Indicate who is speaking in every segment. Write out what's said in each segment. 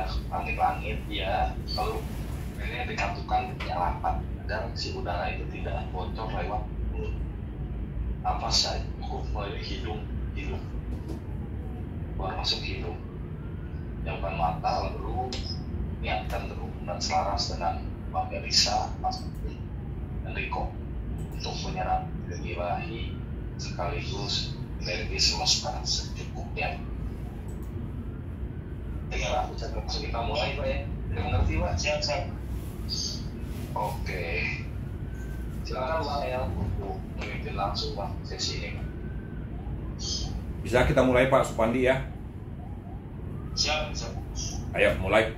Speaker 1: udah langit-langit ya, lalu ini dikatukan nyalakan dan si udara itu tidak bocor lewat apa saja, melalui hidung keluar masuk hidung yang bukan mata, lalu niatkan terus dan selaras dengan Bang Elisa, Mas Enrico untuk menyerap energi ilahi sekaligus energi semesta secukupnya. Tinggal aku cek langsung kita mulai Pak ya. Tidak mengerti Pak? Siap. Oke. Silakan Pak ya untuk memimpin langsung Pak sesi ini.
Speaker 2: Bisa kita mulai Pak Supandi ya?
Speaker 1: Siap.
Speaker 2: Ayo mulai.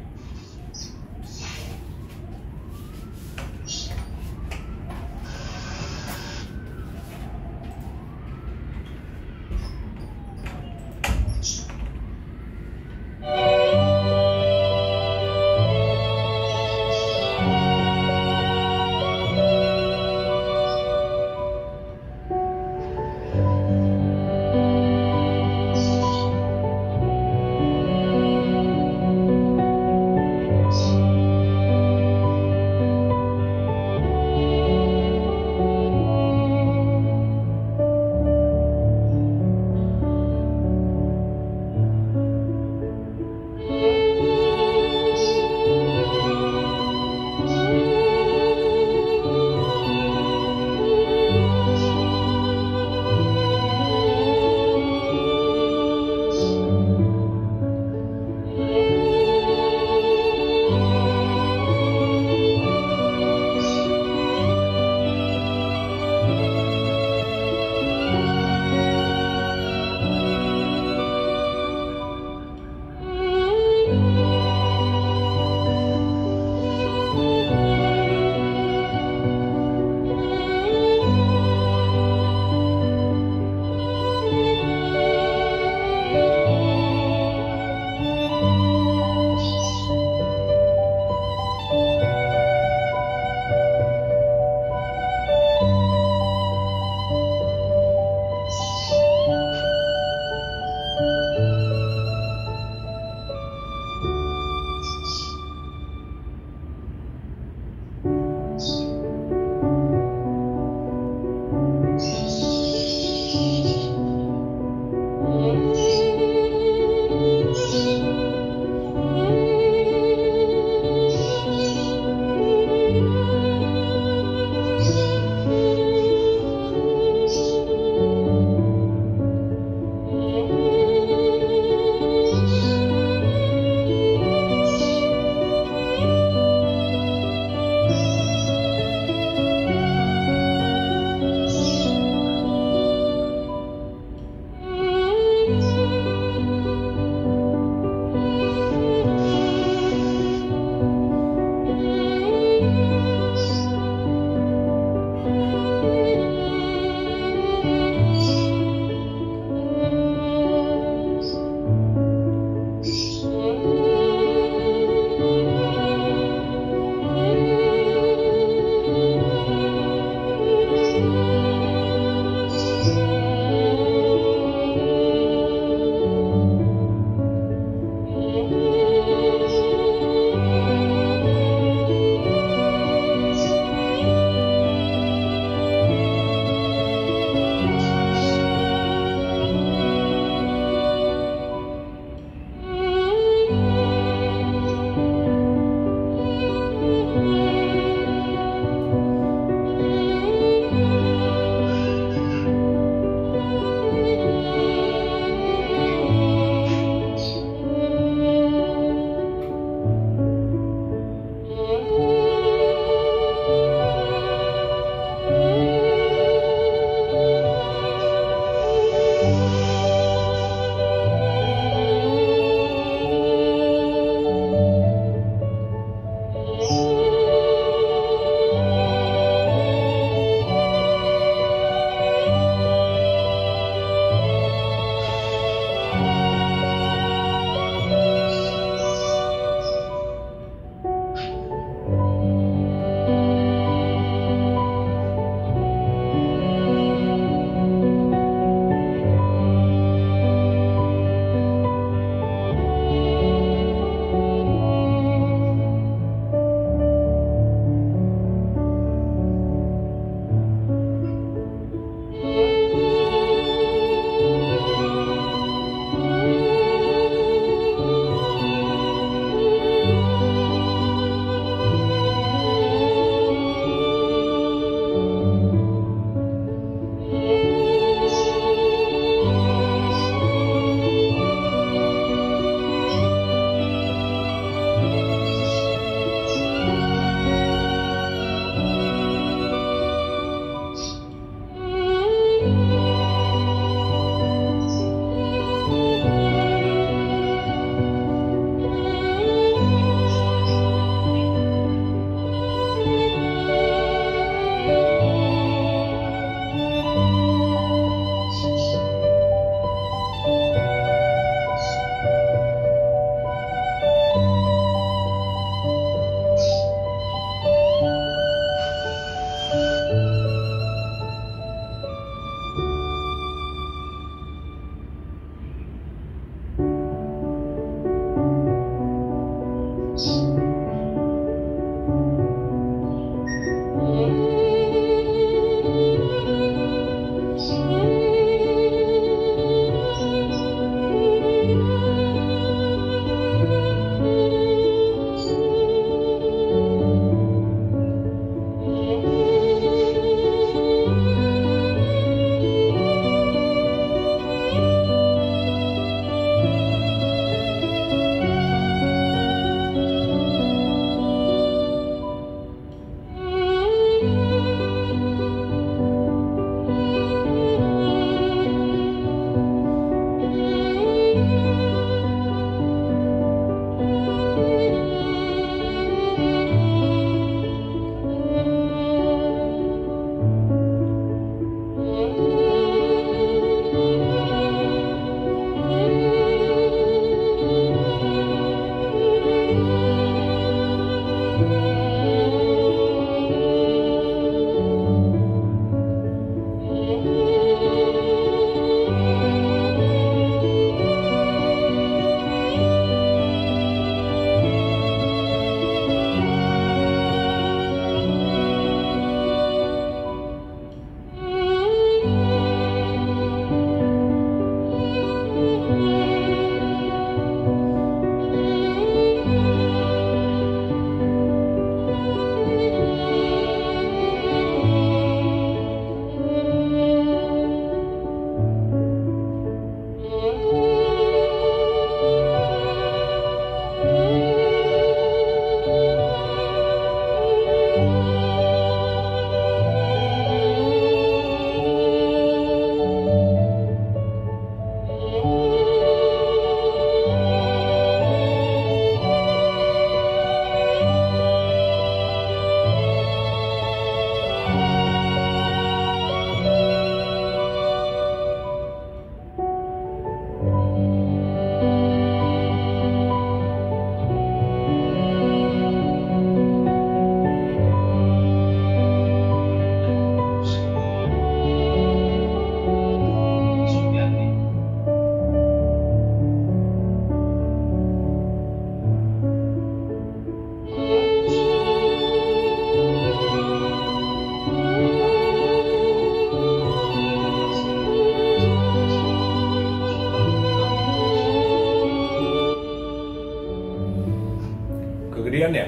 Speaker 2: Kegedean ya?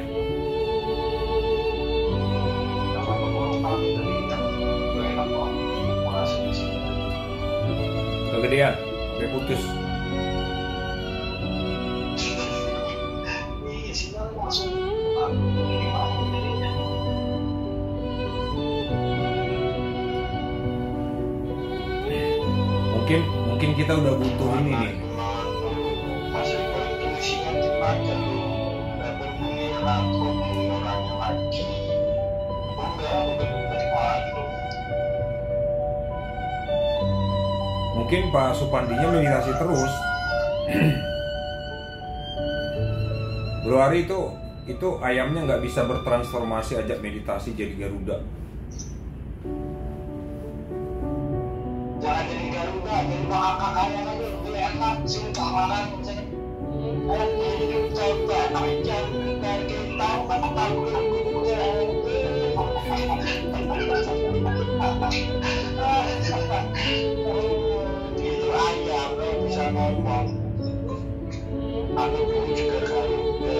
Speaker 2: Kegedean, sampai putus. Mungkin kita udah butuh ini nih. Mungkin Pak Supandinya meditasi terus. Bro Ari itu ayamnya nggak bisa bertransformasi ajak meditasi jadi Garuda.
Speaker 1: Jangan jadi Garuda, jadi makak ayam aja lebih enak sih keamanan misalnya. Ayam jadi coba aja dari kita kan tahu itu ayam bisa ngomong. Aku pun juga Garuda.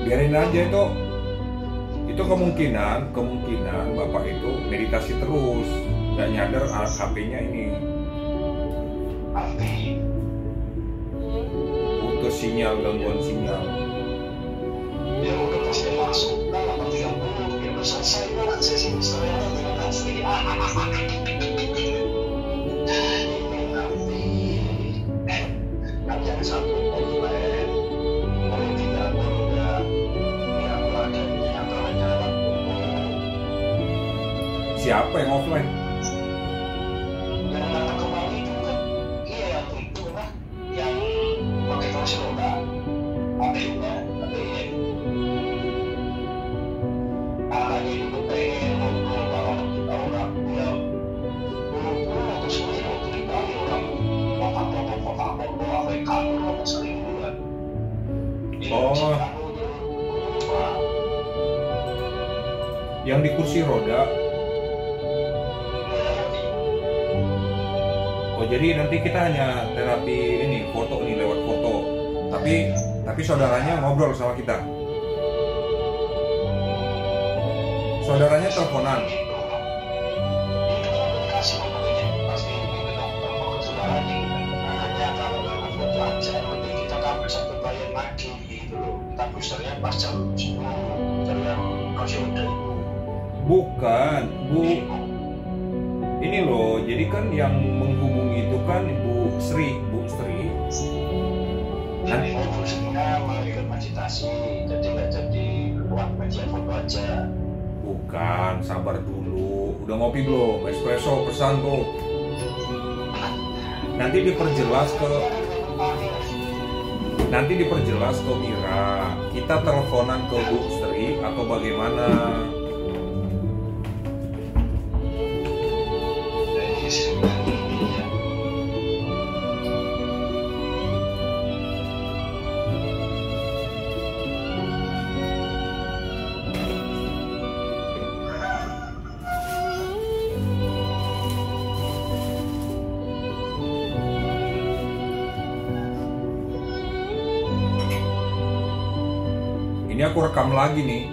Speaker 2: Biarin aja itu kemungkinan bapak itu meditasi terus, nggak nyadar HP-nya ini putus sinyal, gangguan sinyal.
Speaker 1: Ya udah pasti masuk lah 30 ya udah selesai lah sesi misalnya meditasi. Nanti ada satu offline, kalau tidak udah ya keluarganya atau hanya lewat
Speaker 2: Siapa yang offline?
Speaker 1: yang datang kembali itu kan iya yang itu lah yang pakai kursi roda adiknya kakaknya itu pengen ngobrol kalau kita orang dia buru-buru atau sering waktu di Bali orang bapak sampai kantor atau sering bulan.
Speaker 2: Yang di kursi roda. Oh jadi nanti kita hanya terapi ini foto nih, lewat foto. Tapi saudaranya ngobrol sama kita. Saudaranya teleponan. Bukan, Bu. Ini loh, jadi kan yang menghubungi itu kan Bu Sri.
Speaker 1: Nanti fokusnya malah ikut meditasi, jadi nggak jadi buat kajian foto aja.
Speaker 2: Bukan, sabar dulu. Udah ngopi belum? Espresso pesan tuh. Nanti diperjelas ke Mira. Kita teleponan ke Bu Sri atau bagaimana? Ini aku rekam lagi nih.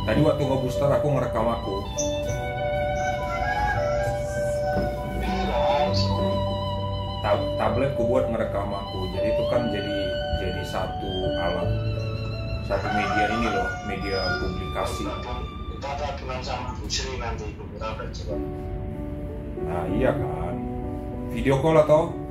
Speaker 2: Tadi waktu nge-booster aku ngerekam aku. Tabletku buat ngerekam aku. Jadi itu kan jadi satu alat, satu media ini loh, media publikasi.
Speaker 1: Kita ada kenal sama Bu Sri nanti, kita udah coba.
Speaker 2: Nah iya kan. Video call atau?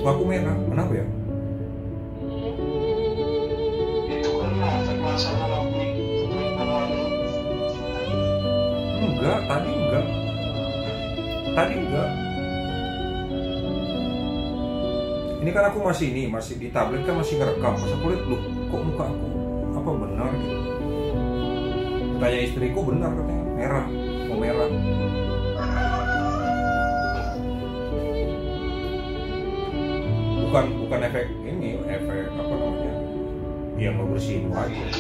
Speaker 2: Mukaku merah, kenapa ya?
Speaker 1: Itu kan masalah lagi.
Speaker 2: Enggak, tadi enggak. Tadi enggak. Ini kan aku masih di tablet kan masih ngerekam. Pas aku lihat, loh, kok muka aku apa benar gitu. Tanya istriku, benar katanya, merah, mau merah. Bukan efek ini, efek apa namanya? Yang mau bersihin wajah.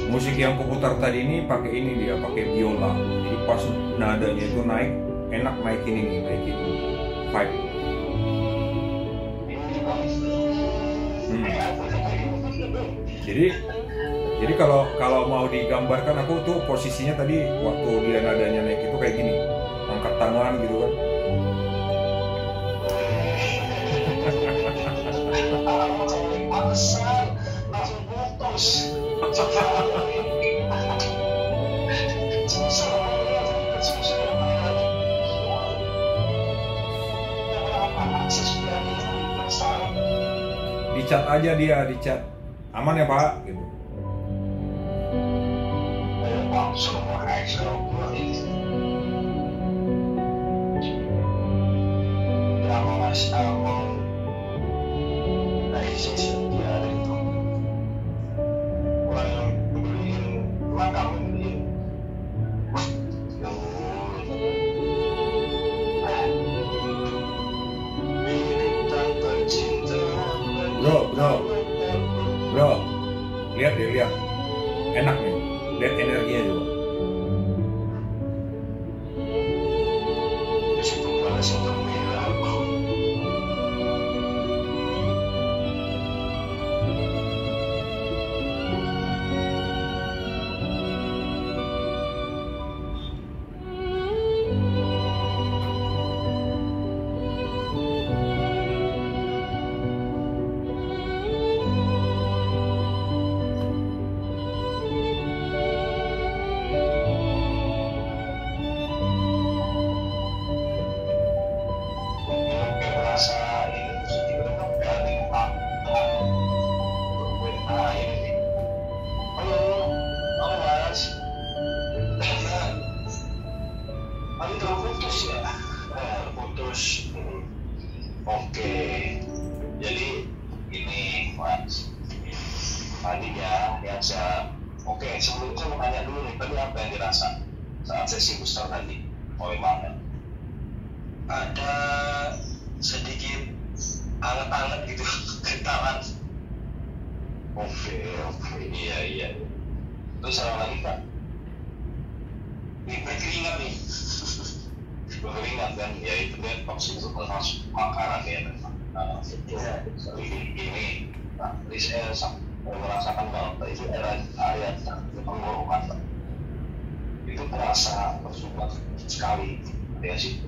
Speaker 2: Musik yang kuputar tadi ini pakai ini, dia pakai biola. Jadi pas nadanya itu naik, enak naikin vibe. Jadi kalau mau digambarkan, aku tuh posisinya tadi waktu dia nadanya naik itu kayak gini, angkat tangan gitu kan. Dicat aja dia, dicat aman ya Pak gitu. Bro, lihat enak nih, lihat energinya juga.
Speaker 1: Oke, jadi ini Mas, tadinya yang sebelumnya saya mau tanya dulu nih, tadi apa yang dirasa saat sesi booster tadi? Oh memang ada sedikit anget-anget gitu, getaran. Oke, iya. Terus apa lagi Pak? Ini berkeringat nih. Berkeringat kan, ya itu kan toksik itu termasuk makanan ya memang. Ini, tadi saya merasakan bahwa itu area tenggorokan itu terasa tersumbat sekali area situ.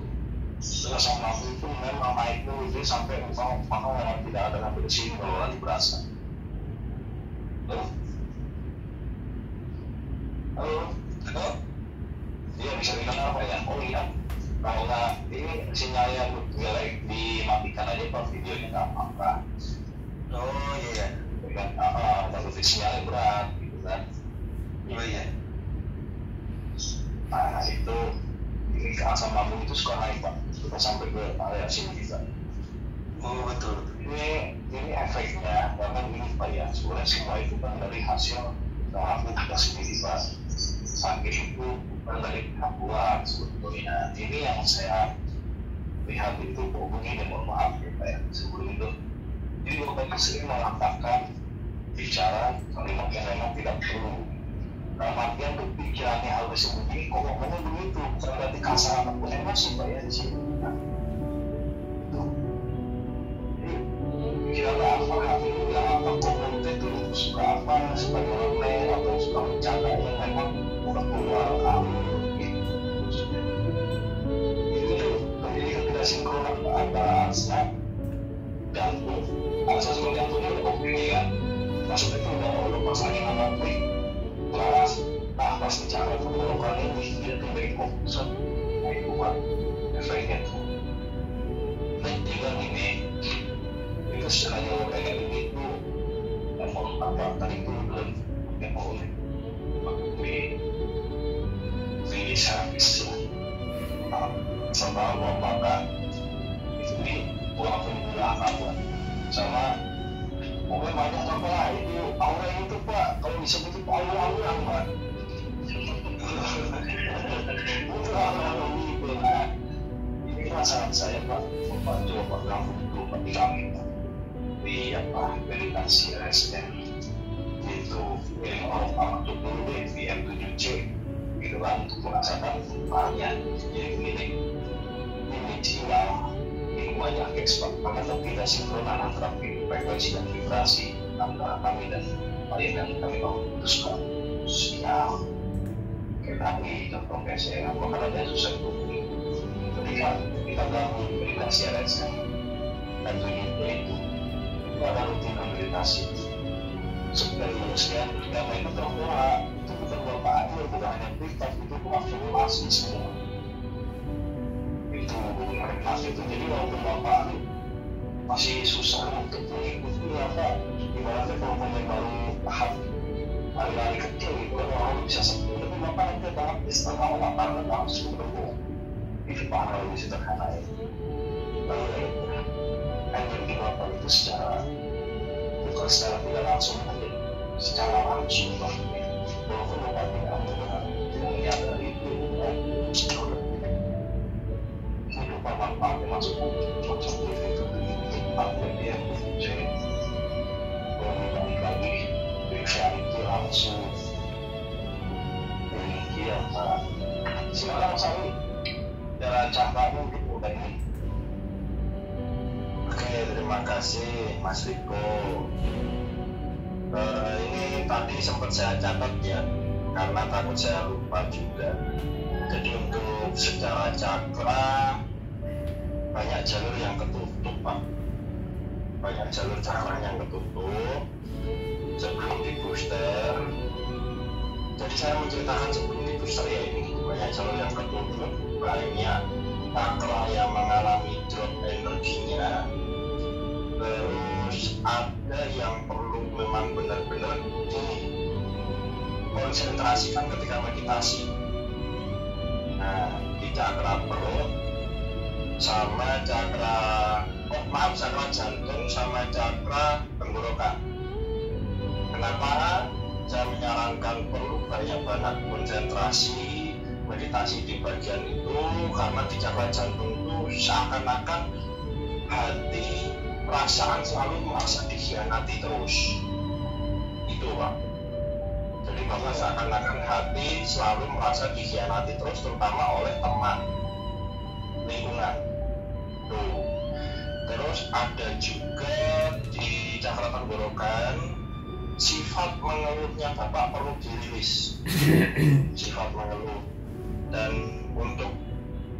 Speaker 1: Terus sama itu memang naik dulu itu sampai memang memang tidak ada sampai di sini kalau lagi berasa. Halo? Iya bisa bilang apa ya? Oh iya. Karena ini sinyalnya dimatikan aja Pak, videonya nggak apa-apa. Oh iya. Kan tapi sinyalnya berat gitu kan. Oh iya. Nah itu ini asam lambung itu suka naik Pak, suka sampai ke area sini juga. Oh betul. Ini efeknya karena ini Pak ya, sebenarnya semua itu kan dari hasil kita sendiri Pak. Sakit itu bukan dari pihak luar sebetulnya. Ini yang saya lihat itu begini, mohon maaf ya Pak ya, sebelum itu. Jadi Bapak sering mengatakan bicara kalimat yang memang tidak perlu. Dalam artian berpikirannya hal tersebut ini kok ngomongnya begitu, bukan berarti kasar ataupun emosi Pak ya di sini. Pikiran apa, hati bilang apa, komentar itu suka apa, sebagai orang lain atau suka bercanda yang memang bukan pas bicara tenggorokan ini dia tuh bengkok nah itu kan efeknya tuh. Dan juga gini itu secara jauh kayak gini tuh level apa tadi itu belum level di service lah sama apakah itu di pulang penggunaan apa sama pokoknya banyak apa lah itu aura itu pak kalau disebut itu aura pak itu aura itu lah ini masalah saya pak membantu pak ganggu di kami di apa meditasi residen itu yang orang untuk dulu di M7C gitu kan untuk merasakan varian jadi ini jiwa ini banyak ekspor karena tidak sinkronan antara frekuensi dan vibrasi antara kami dan klien yang kami mau putuskan siang kami contoh saya apakah ada susah bukti ketika kita gabung meditasi RSM dan tujuan itu ada rutin meditasi sebenarnya manusia yang itu terbuka itu bukan berapa adil bukan hanya privat itu afirmasi semua itu refleksi itu jadi walaupun bapak masih susah untuk mengikuti apa ibaratnya kalau pemain baru paham lari-lari kecil gitu kan orang bisa sembuh tapi bapak nanti banget di setengah olah karena langsung berbohong itu parah lebih sederhana itu lalu energi bapak itu secara bukan secara tidak langsung tapi secara langsung walaupun bapak tidak menyadari itu kehidupan bapak masuk cocok itu tapi dia jadi balik lagi bisa itu langsung demikian Pak silakan Sari jalan cangkamu gitu tadi.
Speaker 3: Oke, terima kasih Mas Riko. Ini tadi sempat saya catat ya karena takut saya lupa juga. Jadi untuk secara cakra banyak jalur yang ketutup Pak, banyak jalur cakra yang ketutup sebelum di booster. Jadi saya menceritakan sebelum di booster ya ini banyak jalur yang ketutup, banyak cakra yang mengalami drop energinya, terus ada yang perlu memang benar-benar dikonsentrasikan ketika meditasi. Nah, di cakra perut sama cakra jantung sama cakra tenggorokan. Kenapa saya menyarankan perlu banyak konsentrasi meditasi di bagian itu? Karena di cakra jantung itu seakan-akan hati perasaan selalu merasa dikhianati terus. Itu Pak. Jadi bahwa seakan-akan hati selalu merasa dikhianati terus, terutama oleh teman lingkungan. Tuh. Terus ada juga di cakra tenggorokan sifat mengeluhnya Bapak perlu dirilis. Sifat mengeluh. Dan untuk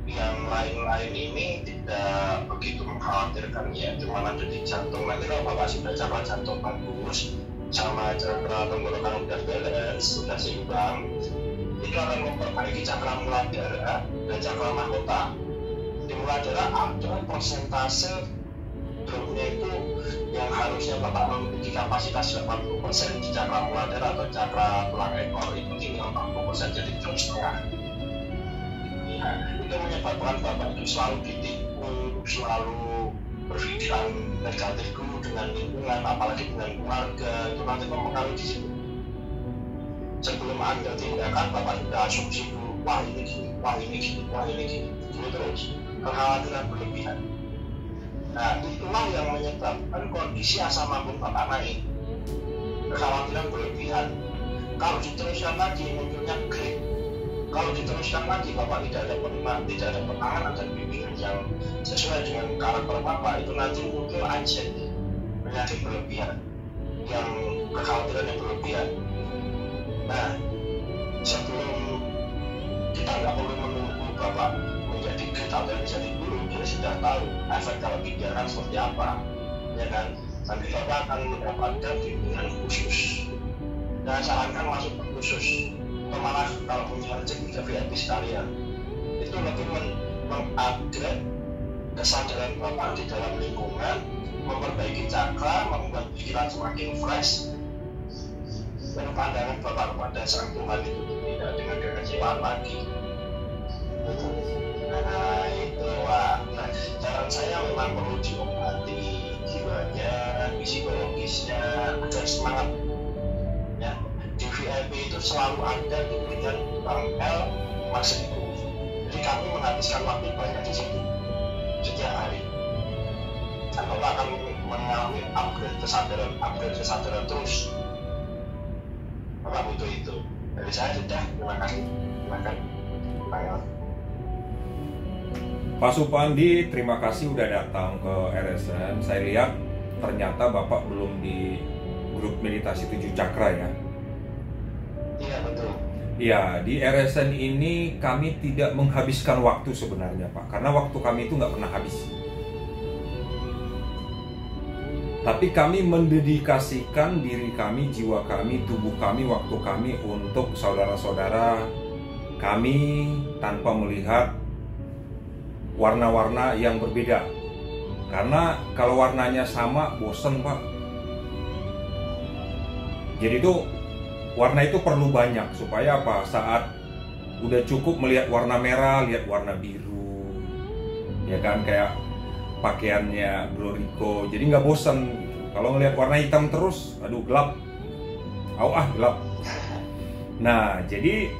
Speaker 3: yang lain-lain ini tidak begitu mengkhawatirkan ya, cuma ada di jantung. Nanti kalau Bapak sudah cakra jantung bagus sama cakra tenggorokan udah balance, sudah seimbang, itu akan memperbaiki cakra muladhara dan cakra mahkota. Di muladhara ada persentase dropnya itu yang harusnya Bapak memiliki kapasitas 80% di cakra muladhara atau cakra tulang ekor itu tinggal 40%, jadi drop setengah. Nah, itu menyebabkan Bapak itu selalu ditipu, selalu berpikiran negatif dulu dengan lingkungan, apalagi dengan keluarga, itu nanti mempengaruhi di situ. Sebelum Anda tindakan, Bapak sudah asumsi dulu, wah ini gini, wah ini gini, wah ini gini, gitu terus, kekhawatiran berlebihan. Nah, itulah yang menyebabkan kondisi asam lambung Bapak naik, kekhawatiran berlebihan. Kalau diteruskan lagi munculnya grip. Kalau diteruskan lagi Bapak tidak ada penanganan dan bimbingan yang sesuai dengan karakter Bapak, itu nanti muncul anxiety, penyakit berlebihan, yang kekhawatiran yang berlebihan. Nah, sebelum kita nggak perlu menunggu Bapak menjadi grit atau menjadi guru, dia sudah tahu efek kalau dibiarkan seperti apa, ya kan? Nanti Bapak akan mendapatkan bimbingan khusus. Dan sarankan masuk ke khusus. Kemana kalau punya rezeki ke VIP sekalian, itu lebih mengupgrade kesadaran Bapak di dalam lingkungan, memperbaiki cakra, membuat pikiran semakin fresh, dan pandangan Bapak kepada Sang Tuhan itu tidak dengan kekecewaan lagi. Nah itu nah, saran saya memang perlu diobati jiwanya, psikologisnya agar semangat. Ya, di VIP itu selalu ada diberikan Bang L Mas Ibu. Jadi kami menghabiskan waktu banyak di situ setiap hari. Dan Bapak akan mengalami upgrade kesadaran terus. Bapak butuh itu. Dari saya sudah, terima kasih. Silakan, Bang L.
Speaker 2: Pak Supandi, terima kasih udah datang ke RSN. Saya lihat ternyata Bapak belum di grup meditasi 7 cakra ya.
Speaker 3: Iya betul.
Speaker 2: Ya, di RSN ini kami tidak menghabiskan waktu sebenarnya Pak, karena waktu kami itu nggak pernah habis. Tapi kami mendedikasikan diri kami, jiwa kami, tubuh kami, waktu kami untuk saudara-saudara kami tanpa melihat warna-warna yang berbeda. Karena kalau warnanya sama, bosen Pak. Jadi itu warna itu perlu banyak supaya apa? Saat udah cukup melihat warna merah, lihat warna biru, ya kan, kayak pakaiannya Glorico. Jadi nggak bosan. Kalau ngelihat warna hitam terus, aduh gelap, gelap. Nah, jadi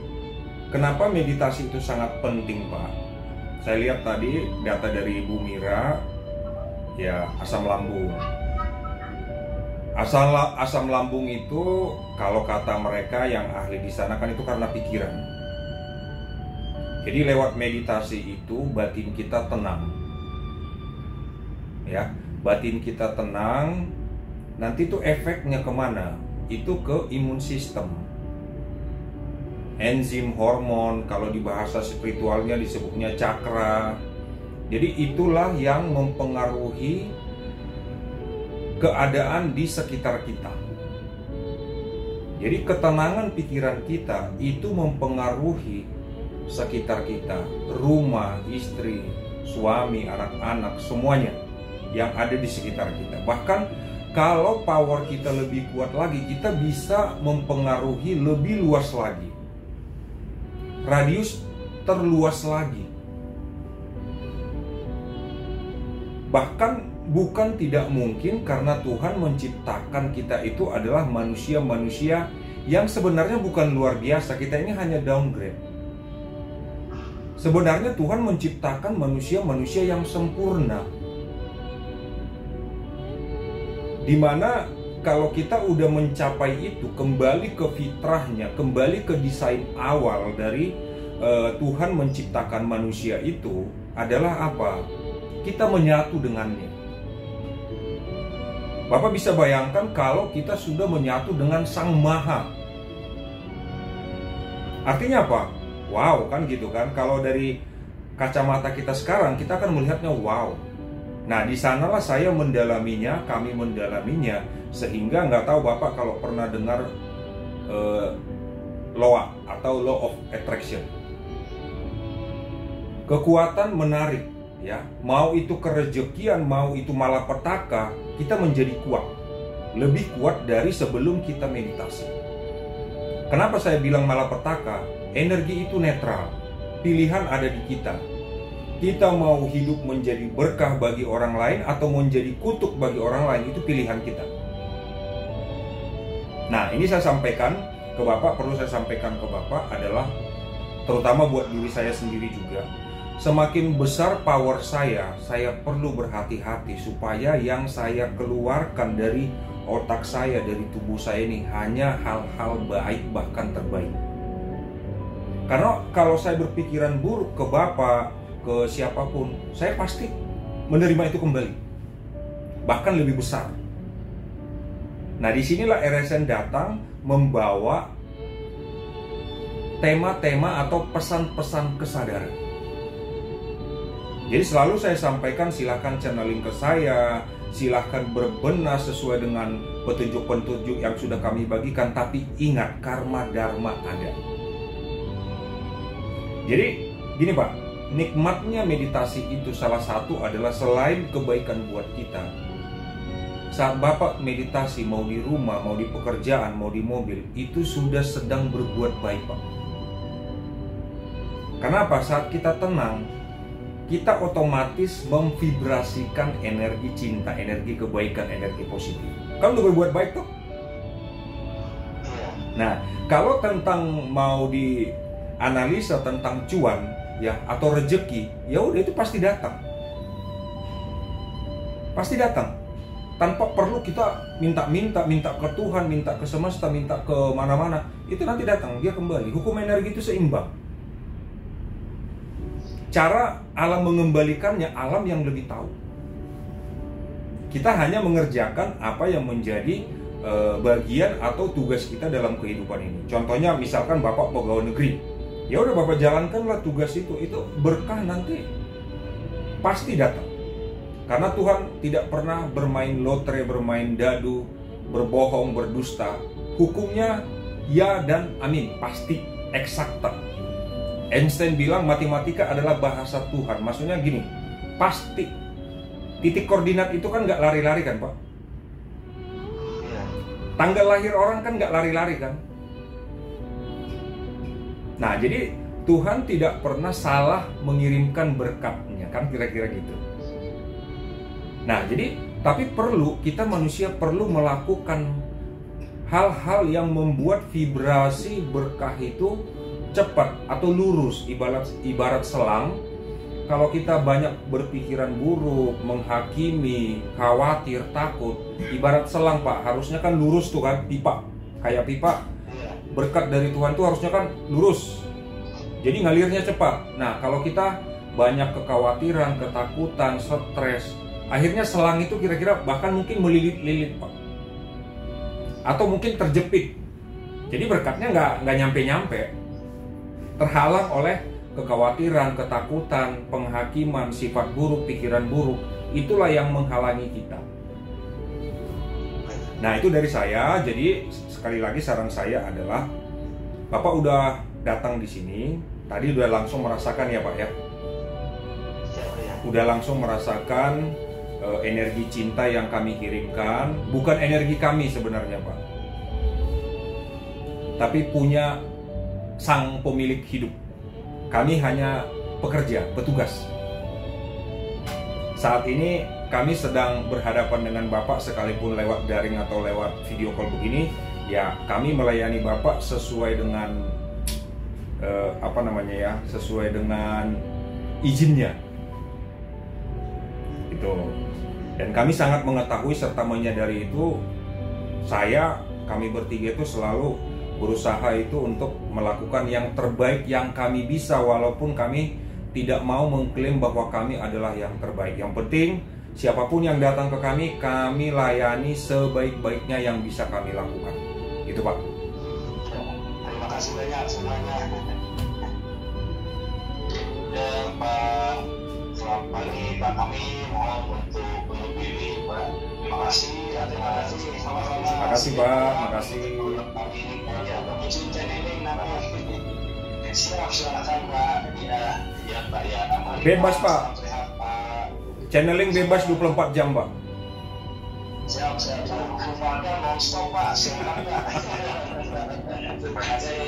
Speaker 2: kenapa meditasi itu sangat penting Pak? Saya lihat tadi data dari Ibu Mira, ya asam lambung. Asam lambung itu kalau kata mereka yang ahli di sana kan itu karena pikiran. Jadi lewat meditasi itu batin kita tenang. Ya, batin kita tenang, nanti itu efeknya kemana? Itu ke imun sistem. Enzim, hormon, kalau di bahasa spiritualnya disebutnya cakra. Jadi itulah yang mempengaruhi keadaan di sekitar kita. Jadi ketenangan pikiran kita itu mempengaruhi sekitar kita, rumah, istri, suami, anak-anak, semuanya yang ada di sekitar kita. Bahkan kalau power kita lebih kuat lagi, kita bisa mempengaruhi lebih luas lagi. Radius terluas lagi. Bahkan bukan tidak mungkin karena Tuhan menciptakan kita itu adalah manusia-manusia yang sebenarnya bukan luar biasa. Kita ini hanya downgrade. Sebenarnya Tuhan menciptakan manusia-manusia yang sempurna. Dimana kalau kita udah mencapai itu, kembali ke fitrahnya, kembali ke desain awal dari Tuhan menciptakan manusia itu adalah apa? Kita menyatu dengannya. Bapak bisa bayangkan kalau kita sudah menyatu dengan Sang Maha. Artinya apa? Wow, kan gitu kan? Kalau dari kacamata kita sekarang, kita akan melihatnya wow. Nah, di sanalah saya mendalaminya, kami mendalaminya, sehingga nggak tahu Bapak kalau pernah dengar LOA atau Law of Attraction. Kekuatan menarik, ya, mau itu kerejekian, mau itu malapetaka, kita menjadi kuat, lebih kuat dari sebelum kita meditasi. Kenapa saya bilang malapetaka? Energi itu netral, pilihan ada di kita. Kita mau hidup menjadi berkah bagi orang lain atau menjadi kutuk bagi orang lain, itu pilihan kita. Nah, ini saya sampaikan ke Bapak, perlu saya sampaikan ke Bapak adalah terutama buat diri saya sendiri juga. Semakin besar power saya perlu berhati-hati supaya yang saya keluarkan dari otak saya, dari tubuh saya ini hanya hal-hal baik, bahkan terbaik. Karena kalau saya berpikiran buruk ke Bapak, ke siapapun, saya pasti menerima itu kembali, bahkan lebih besar. Nah, disinilah RSN datang membawa tema-tema atau pesan-pesan kesadaran. Jadi selalu saya sampaikan, silahkan channeling ke saya, silahkan berbenah sesuai dengan petunjuk-petunjuk yang sudah kami bagikan. Tapi ingat, karma dharma ada. Jadi gini Pak, nikmatnya meditasi itu salah satu adalah selain kebaikan buat kita. Saat Bapak meditasi, mau di rumah, mau di pekerjaan, mau di mobil, itu sudah sedang berbuat baik Pak. Kenapa? Saat kita tenang, kita otomatis memvibrasikan energi cinta, energi kebaikan, energi positif. Kan udah berbuat baik tuh. Nah, kalau tentang mau dianalisa tentang cuan ya atau rezeki, ya udah itu pasti datang. Pasti datang. Tanpa perlu kita minta ke Tuhan, minta ke semesta, minta ke mana-mana. Itu nanti datang, dia kembali. Hukum energi itu seimbang. Cara alam mengembalikannya, alam yang lebih tahu. Kita hanya mengerjakan apa yang menjadi bagian atau tugas kita dalam kehidupan ini. Contohnya misalkan Bapak pegawai negeri, ya udah Bapak jalankanlah tugas itu berkah nanti pasti datang. Karena Tuhan tidak pernah bermain lotre, bermain dadu, berbohong, berdusta. Hukumnya ya dan amin, pasti eksakta. Einstein bilang matematika adalah bahasa Tuhan. Maksudnya gini, pasti. Titik koordinat itu kan nggak lari-lari kan Pak? Tanggal lahir orang kan nggak lari-lari kan? Nah jadi Tuhan tidak pernah salah mengirimkan berkatnya kan, kira-kira gitu. Nah jadi tapi kita manusia perlu melakukan hal-hal yang membuat vibrasi berkah itu cepat atau lurus. Ibarat selang, kalau kita banyak berpikiran buruk, menghakimi, khawatir, takut, ibarat selang Pak, harusnya kan lurus tuh kan, pipa, kayak pipa. Berkat dari Tuhan tuh harusnya kan lurus, jadi ngalirnya cepat. Nah kalau kita banyak kekhawatiran, ketakutan, stres, akhirnya selang itu kira-kira bahkan mungkin melilit-lilit Pak, atau mungkin terjepit. Jadi berkatnya nggak nyampe-nyampe, terhalang oleh kekhawatiran, ketakutan, penghakiman, sifat buruk, pikiran buruk. Itulah yang menghalangi kita. Nah itu dari saya. Jadi sekali lagi saran saya adalah Bapak udah datang di sini, tadi udah langsung merasakan ya Pak ya, udah langsung merasakan energi cinta yang kami kirimkan. Bukan energi kami sebenarnya Pak, tapi punya sang pemilik hidup. Kami hanya pekerja, petugas. Saat ini kami sedang berhadapan dengan Bapak, sekalipun lewat daring atau lewat video call begini, ya kami melayani Bapak sesuai dengan sesuai dengan izinnya. Itu. Dan kami sangat mengetahui serta menyadari itu. Kami bertiga itu selalu berusaha itu untuk melakukan yang terbaik yang kami bisa, walaupun kami tidak mau mengklaim bahwa kami adalah yang terbaik. Yang penting siapapun yang datang ke kami layani sebaik-baiknya yang bisa kami lakukan. Itu Pak.
Speaker 3: Terima kasih banyak semuanya. Dan Pak, selamat pagi Pak, kami mohon untuk undur diri Pak. Terima kasih. Sama-sama.
Speaker 2: Terima kasih Pak, makasih.
Speaker 3: Silakan Pak. Ya Pak ya.
Speaker 2: Bebas Pak. Channeling bebas 24 jam Pak.
Speaker 3: Siap. Non-stop Pak. Silakan Pak. Terima kasih.